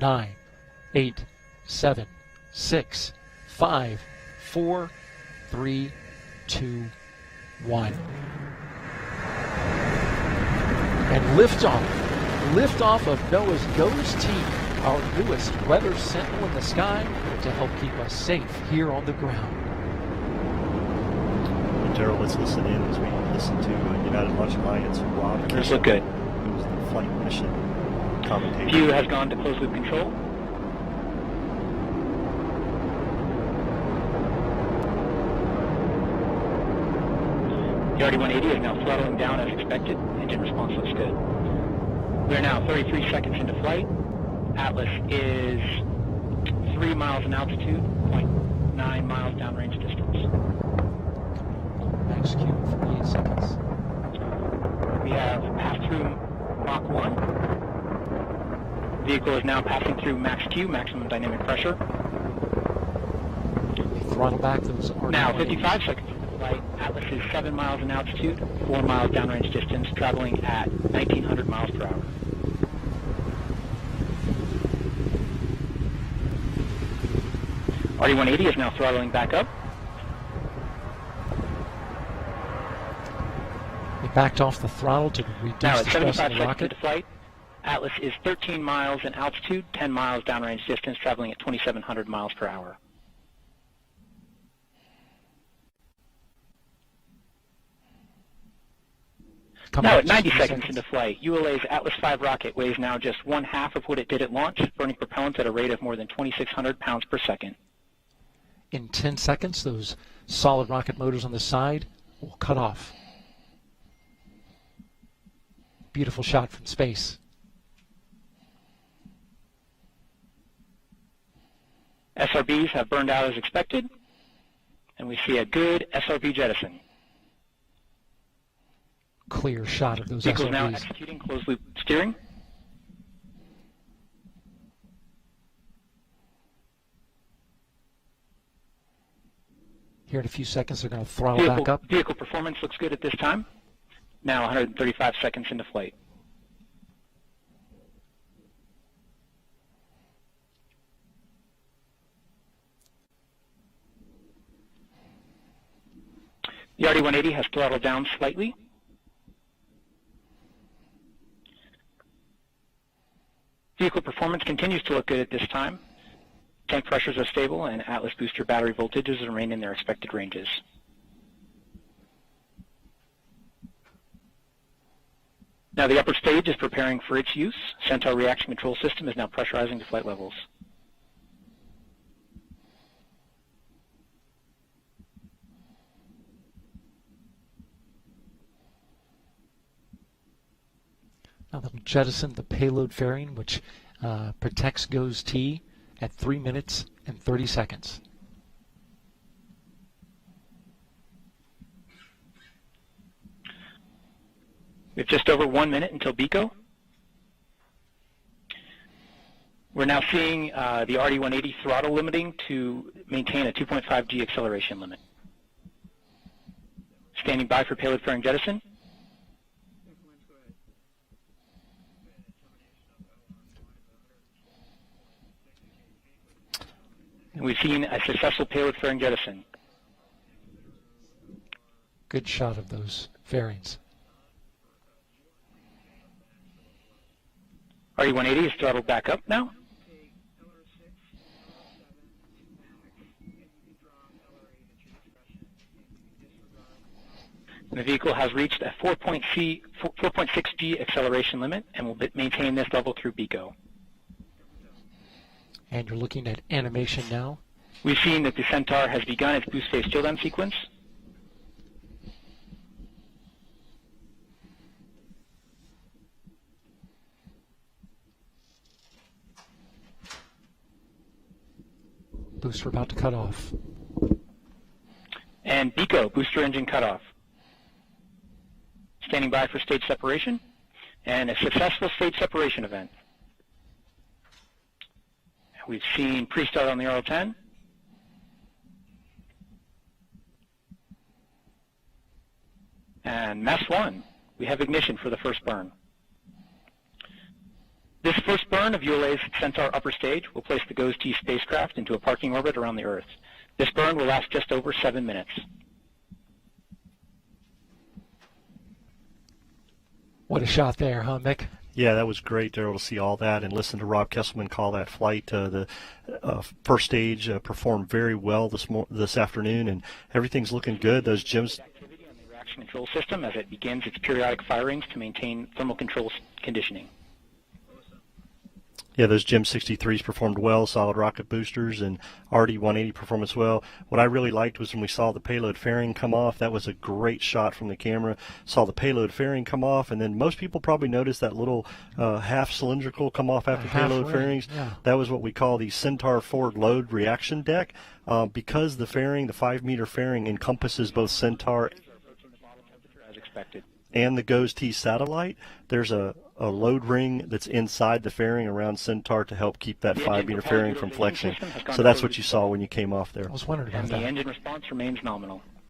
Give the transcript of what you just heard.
9, 8, 7, 6, 5, 4, 3, 2, 1. And liftoff. Liftoff of NOAA's GOES-T, our newest weather sentinel in the sky to help keep us safe here on the ground. Gerald, let's listen in as we listen to United Launch Alliance Rob. Does look good. Who's the flight mission commentator? View has gone to closed loop control. The RD-180 is now throttling down as expected. Engine response looks good. We are now 33 seconds into flight. Atlas is 3 miles in altitude, 0.9 miles downrange distance. Max Q, 48 seconds. We have passed through Mach 1. Vehicle is now passing through max Q, maximum dynamic pressure. Throttle back those RD-180s. Now 55 seconds into flight. Atlas is 7 miles in altitude, 4 miles downrange distance, traveling at 1,900 miles per hour. RD-180 is now throttling back up. We backed off the throttle to reduce Now the at stress 75 of the seconds rocket. into flight. Atlas is 13 miles in altitude, 10 miles downrange distance, traveling at 2,700 miles per hour. Now at 90 seconds into flight, ULA's Atlas V rocket weighs now just 1/2 of what it did at launch, burning propellant at a rate of more than 2,600 pounds per second. In 10 seconds, those solid rocket motors on the side will cut off. Beautiful shot from space. SRBs have burned out as expected, and we see a good SRB jettison. Clear shot of those Vehicle is now SRBs. executing closed loop steering. Here in a few seconds, they're going to throttle back up. Vehicle performance looks good at this time. Now 135 seconds into flight. The RD-180 has throttled down slightly. Vehicle performance continues to look good at this time. Tank pressures are stable, and Atlas booster battery voltages remain in their expected ranges. Now the upper stage is preparing for its use. Centaur reaction control system is now pressurizing to flight levels. Now they'll jettison the payload fairing, which protects GOES-T at 3 minutes and 30 seconds. We have just over 1 minute until BECO. We're now seeing the RD-180 throttle limiting to maintain a 2.5 G acceleration limit. Standing by for payload fairing jettison. And we've seen a successful payload fairing jettison. Good shot of those fairings. RD-180 is throttled back up now. And the vehicle has reached a 4.6 G acceleration limit and will maintain this level through BECO. And you're looking at animation now. We've seen that the Centaur has begun its boost phase tail down sequence. Booster about to cut off. And BECO, booster engine cutoff. Standing by for stage separation and a successful stage separation event. We've seen pre-start on the RL-10. And mess one, we have ignition for the first burn. This first burn of ULA's Centaur upper stage will place the GOES-T spacecraft into a parking orbit around the Earth. This burn will last just over 7 minutes. What a shot there, huh, Mick? Yeah, that was great. They're able to see all that and listen to Rob Kesselman call that flight. The first stage performed very well this afternoon, and everything's looking good. Those Jims. Activity on the reaction control system as it begins its periodic firings to maintain thermal control conditioning. Yeah, those GEM 63s performed well, solid rocket boosters, and RD 180 performed as well. What I really liked was when we saw the payload fairing come off. That was a great shot from the camera. Saw the payload fairing come off, and then most people probably noticed that little half cylindrical come off after payload fairings. Yeah. That was what we call the Centaur forward load reaction deck. Because the fairing, the 5-meter fairing, encompasses both Centaur and the GOES-T satellite, there's a load ring that's inside the fairing around Centaur to help keep that 5-meter fairing from flexing. So that's what you saw when you came off there. I was wondering about that. And the engine response remains nominal.